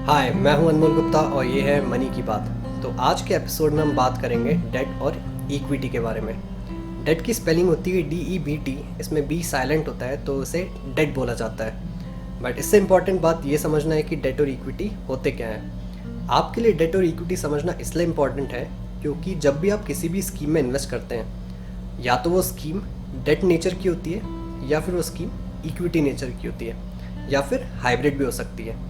हाय, मैं हूं अनमोल गुप्ता और ये है मनी की बात। तो आज के एपिसोड में हम बात करेंगे डेट और इक्विटी के बारे में। डेट की स्पेलिंग होती है DEBT, इसमें बी साइलेंट होता है तो उसे डेट बोला जाता है। बट इससे इम्पॉर्टेंट बात ये समझना है कि डेट और इक्विटी होते क्या हैं। आपके लिए डेट और इक्विटी समझना इसलिए इम्पॉर्टेंट है क्योंकि जब भी आप किसी भी स्कीम में इन्वेस्ट करते हैं, या तो वो स्कीम डेट नेचर की होती है या फिर वो स्कीम इक्विटी नेचर की होती है या फिर हाइब्रिड भी हो सकती है।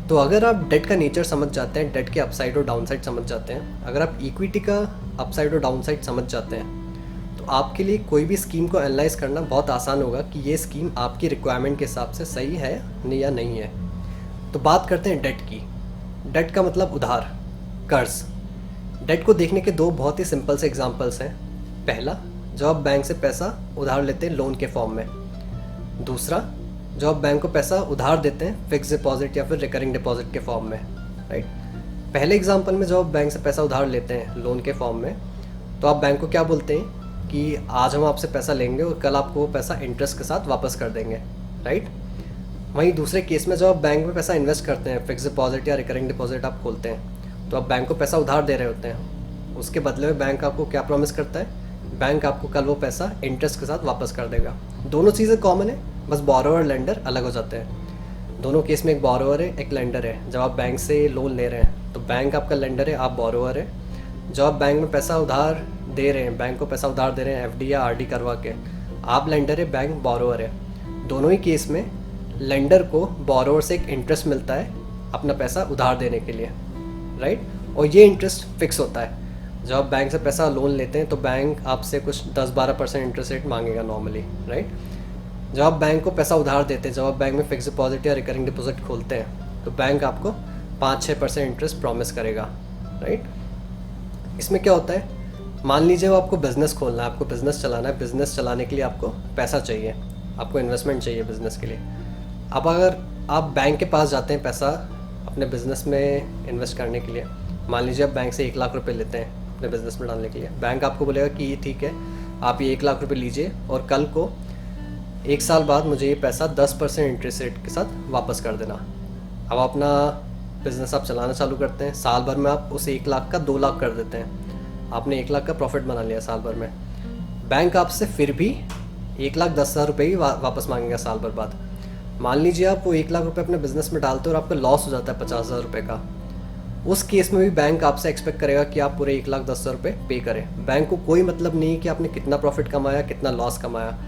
तो अगर आप डेट का नेचर समझ जाते हैं, डेट के अपसाइड और डाउनसाइड समझ जाते हैं, अगर आप इक्विटी का अपसाइड और डाउनसाइड समझ जाते हैं, तो आपके लिए कोई भी स्कीम को एनालाइज करना बहुत आसान होगा कि ये स्कीम आपकी रिक्वायरमेंट के हिसाब से सही है या नहीं है। तो बात करते हैं डेट की। डेट का मतलब उधार, कर्ज। डेट को देखने के दो बहुत ही सिंपल से एग्जांपल्स हैं। पहला, जब आप बैंक से पैसा उधार लेते हैं लोन के फॉर्म में। दूसरा, जो आप बैंक को पैसा उधार देते हैं फिक्स डिपॉजिट या फिर रिकरिंग डिपॉजिट के फॉर्म में, राइट। पहले एग्जांपल में जब आप बैंक से पैसा उधार लेते हैं लोन के फॉर्म में, तो आप बैंक को क्या बोलते हैं कि आज हम आपसे पैसा लेंगे और कल आपको वो पैसा इंटरेस्ट के साथ वापस कर देंगे, राइट। वहीं दूसरे केस में जब आप बैंक में पैसा इन्वेस्ट करते हैं, फिक्स डिपॉजिट या रिकरिंग डिपॉजिट आप खोलते हैं, तो आप बैंक को पैसा उधार दे रहे होते हैं। उसके बदले में बैंक आपको क्या प्रॉमिस करता है? बैंक आपको कल वो पैसा इंटरेस्ट के साथ वापस कर देगा। दोनों चीज़ें कॉमन है, बस बोरोवर और लेंडर अलग हो जाते हैं। दोनों केस में एक बोरोवर है, एक लेंडर है। जब आप बैंक से लोन ले रहे हैं तो बैंक आपका लेंडर है, आप बोरोवर है। जब आप बैंक में पैसा उधार दे रहे हैं, बैंक को पैसा उधार दे रहे हैं FD या RD करवा के, आप लेंडर है, बैंक बोरोवर है। दोनों ही केस में लेंडर को बोरोवर से एक इंटरेस्ट मिलता है अपना पैसा उधार देने के लिए, राइट। और ये इंटरेस्ट फिक्स होता है। जब आप बैंक से पैसा लोन लेते हैं तो बैंक आपसे कुछ 10-12% इंटरेस्ट रेट मांगेगा नॉर्मली, राइट। जब आप बैंक को पैसा उधार देते हैं, जब आप बैंक में फिक्स डिपॉजिट या रिकरिंग डिपॉजिट खोलते हैं, तो बैंक आपको 5-6% इंटरेस्ट प्रॉमिस करेगा, राइट। इसमें क्या होता है, मान लीजिए वो आपको बिज़नेस खोलना है, आपको बिज़नेस चलाना है। बिज़नेस चलाने के लिए आपको पैसा चाहिए, आपको इन्वेस्टमेंट चाहिए बिज़नेस के लिए। अब अगर आप बैंक के पास जाते हैं पैसा अपने बिज़नेस में इन्वेस्ट करने के लिए, मान लीजिए आप बैंक से 1 लाख रुपये लेते हैं अपने बिज़नेस में डालने के लिए। बैंक आपको बोलेगा कि ये ठीक है, आप ये 1 लाख रुपये लीजिए और कल को 1 साल बाद मुझे ये पैसा 10% इंटरेस्ट रेट के साथ वापस कर देना। अब अपना बिज़नेस आप चलाना चालू करते हैं। साल भर में आप उस 1 लाख का 2 लाख कर देते हैं। आपने 1 लाख का प्रॉफिट बना लिया साल भर में। बैंक आपसे फिर भी 1,10,000 रुपये ही वापस मांगेगा साल भर बाद। मान लीजिए आप वो 1 लाख रुपये अपने बिज़नेस में डालते हो और आपका लॉस हो जाता है 50,000 रुपये का। उस केस में भी बैंक आपसे एक्सपेक्ट करेगा कि आप पूरे 1,10,000 रुपये पे करें। बैंक को कोई मतलब नहीं कि आपने कितना प्रॉफिट कमाया, कितना लॉस कमाया।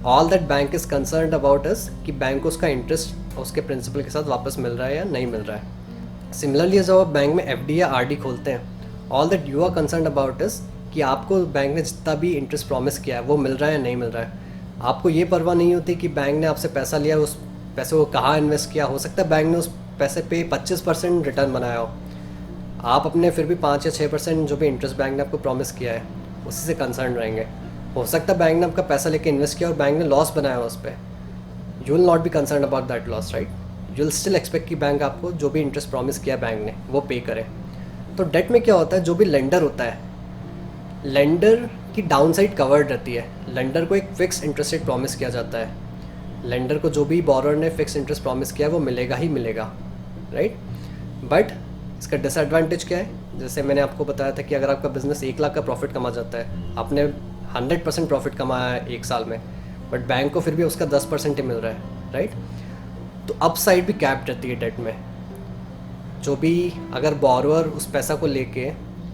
All that bank is concerned about is कि बैंक को उसका इंटरेस्ट उसके प्रिंसिपल के साथ वापस मिल रहा है या नहीं मिल रहा है। सिमिलरली जब आप बैंक में FD या RD खोलते हैं, all that you are concerned about is कि आपको बैंक ने जितना भी इंटरेस्ट प्रॉमिस किया है वो मिल रहा है या नहीं मिल रहा है। आपको ये परवाह नहीं होती कि बैंक ने आपसे पैसा लिया, उस पैसे को कहाँ इन्वेस्ट किया। हो सकता है बैंक ने उस पैसे पे 25% रिटर्न बनाया हो, आप अपने फिर भी 5 या 6% जो भी इंटरेस्ट बैंक ने आपको प्रॉमिस किया है उसी से कंसर्न रहेंगे। हो सकता है बैंक ने आपका पैसा लेके इन्वेस्ट किया और बैंक ने लॉस बनाया उस पर, you will not be concern about that loss, right. You will still expect कि बैंक आपको जो भी इंटरेस्ट प्रॉमिस किया बैंक ने वो पे करे। तो डेट में क्या होता है, जो भी लेंडर होता है, लेंडर की डाउन साइड कवर्ड रहती है। लेंडर को एक फिक्स इंटरेस्ट रेट प्रॉमिस किया जाता है। लेंडर को जो भी बोरोवर ने फिक्स इंटरेस्ट प्रॉमिस किया है वो मिलेगा ही मिलेगा, राइट। बट इसका डिसएडवांटेज क्या है, जैसे मैंने आपको बताया था कि अगर आपका बिज़नेस 1 लाख का प्रॉफिट कमा जाता है, आपने 100% प्रॉफिट कमाया है 1 साल में, बट बैंक को फिर भी उसका 10% ही मिल रहा है, राइट। तो अप साइड भी कैप्ड रहती है डेट में। जो भी अगर बोरोवर उस पैसा को लेके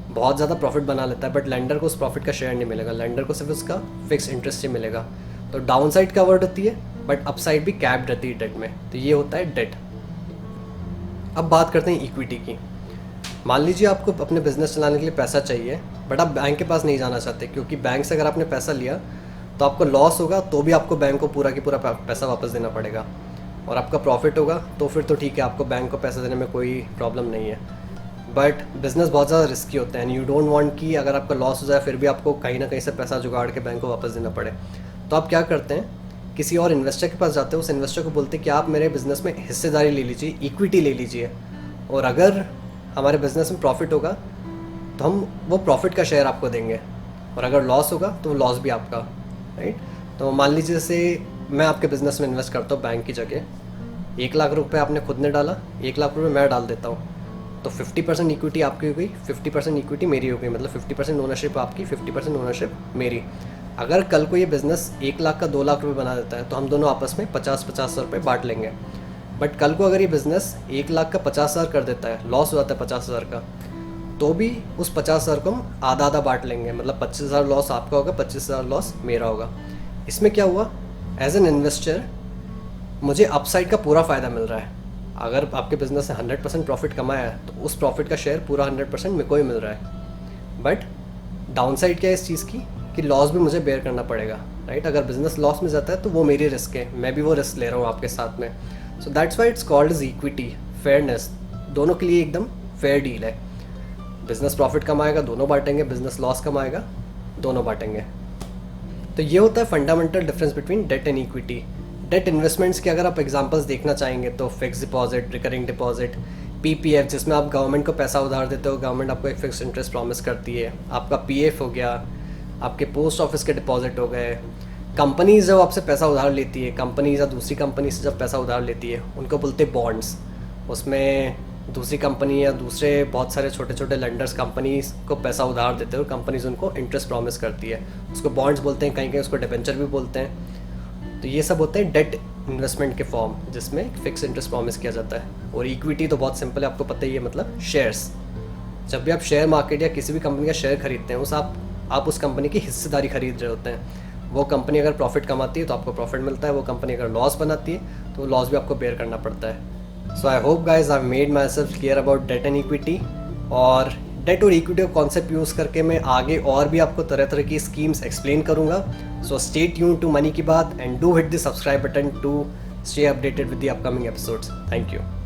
बहुत ज़्यादा प्रॉफिट बना लेता है बट लेंडर को उस प्रॉफिट का शेयर नहीं मिलेगा, लेंडर को सिर्फ उसका फिक्स इंटरेस्ट ही मिलेगा। तो डाउन साइड कवर्ड होती है बट अप साइड भी कैप्ड रहती है डेट में। तो ये होता है डेट। अब बात करते हैं इक्विटी की। मान लीजिए आपको अपने बिज़नेस चलाने के लिए पैसा चाहिए बट आप बैंक के पास नहीं जाना चाहते, क्योंकि बैंक से अगर आपने पैसा लिया तो आपको लॉस होगा तो भी आपको बैंक को पूरा की पूरा पैसा वापस देना पड़ेगा, और आपका प्रॉफिट होगा तो फिर तो ठीक है, आपको बैंक को पैसा देने में कोई प्रॉब्लम नहीं है। बट बिज़नेस बहुत ज़्यादा रिस्की होते हैं। यू डोंट वांट कि अगर आपका लॉस हो जाए फिर भी आपको कहीं ना कहीं से पैसा जुगाड़ के बैंक को वापस देना पड़े। तो आप क्या करते हैं, किसी और इन्वेस्टर के पास जाते हैं, उस इन्वेस्टर को बोलते हैं कि आप मेरे बिज़नेस में हिस्सेदारी ले लीजिए, इक्विटी ले लीजिए, और अगर हमारे बिज़नेस में प्रॉफिट होगा तो हम वो प्रॉफिट का शेयर आपको देंगे, और अगर लॉस होगा तो वो लॉस भी आपका, राइट। तो मान लीजिए जैसे मैं आपके बिज़नेस में इन्वेस्ट करता हूँ बैंक की जगह, 1 लाख रुपए आपने खुद ने डाला, 1 लाख रुपए मैं डाल देता हूँ, तो 50% इक्विटी आपकी हो गई, 50% इक्विटी मेरी हो गई, मतलब 50% ओनरशिप आपकी, 50% ओनरशिप मेरी। अगर कल को ये बिज़नेस 1 लाख का 2 लाख रुपए बना देता है तो हम दोनों आपस में 50-50 रुपये बांट लेंगे। बट कल को अगर ये बिज़नेस 1 लाख का 50,000 कर देता है, लॉस हो जाता है 50,000 का, तो भी उस 50,000 को हम आधा आधा बांट लेंगे, मतलब 25,000 लॉस आपका होगा, 25,000 लॉस मेरा होगा। इसमें क्या हुआ, एज एन इन्वेस्टर मुझे अपसाइड का पूरा फ़ायदा मिल रहा है। अगर आपके बिज़नेस ने 100% प्रॉफिट कमाया है तो उस प्रॉफिट का शेयर पूरा 100% मेरे को ही मिल रहा है। बट डाउन साइड क्या है इस चीज़ की, कि लॉस भी मुझे बेयर करना पड़ेगा, राइट। अगर बिज़नेस लॉस में जाता है तो वो मेरी रिस्क है, मैं भी वो रिस्क ले रहा हूँ आपके साथ में। So that's why it's called is equity, fairness, दोनों के लिए एकदम फेयर डील है। बिज़नेस प्रॉफिट कमाएगा, दोनों बांटेंगे, बिज़नेस लॉस कमाएगा, दोनों बांटेंगे। तो ये होता है fundamental difference between debt and equity. Debt investments के अगर आप एग्जांपल्स देखना चाहेंगे तो fix deposit, recurring deposit, PPF जिसमें आप गवर्नमेंट को पैसा उधार देते हो, गवर्नमेंट आपको एक फिक्स इंटरेस्ट प्रॉमिस करती है, आपका पीएफ हो गया, आपके पोस्ट ऑफिस के डिपॉजिट हो गए, कंपनीज जब आपसे पैसा उधार लेती है, कंपनीज या दूसरी कंपनी से जब पैसा उधार लेती है उनको बोलते हैं बॉन्ड्स। उसमें दूसरी कंपनी या दूसरे बहुत सारे छोटे छोटे लेंडर्स कंपनीज को पैसा उधार देते हैं और कंपनीज उनको इंटरेस्ट प्रॉमिस करती है, उसको बॉन्ड्स बोलते हैं, कहीं कहीं उसको डिबेंचर भी बोलते हैं। तो ये सब होते हैं डेट इन्वेस्टमेंट के फॉर्म, जिसमें फिक्स इंटरेस्ट प्रॉमिस किया जाता है। और इक्विटी तो बहुत सिंपल है, आपको पता ही है, मतलब शेयर्स। जब भी आप शेयर मार्केट या किसी भी कंपनी का शेयर खरीदते हैं, आप उस कंपनी की हिस्सेदारी खरीद रहे होते हैं। वो कंपनी अगर प्रॉफिट कमाती है तो आपको प्रॉफिट मिलता है, वो कंपनी अगर लॉस बनाती है तो लॉस भी आपको बेयर करना पड़ता है। So I hope guys I made myself clear about debt and equity. और डेट और इक्विटी का कॉन्सेप्ट यूज़ करके मैं आगे और भी आपको तरह तरह की स्कीम्स एक्सप्लेन करूँगा। So stay tune to money की बात and do hit the subscribe button to stay updated with the upcoming episodes. Thank you.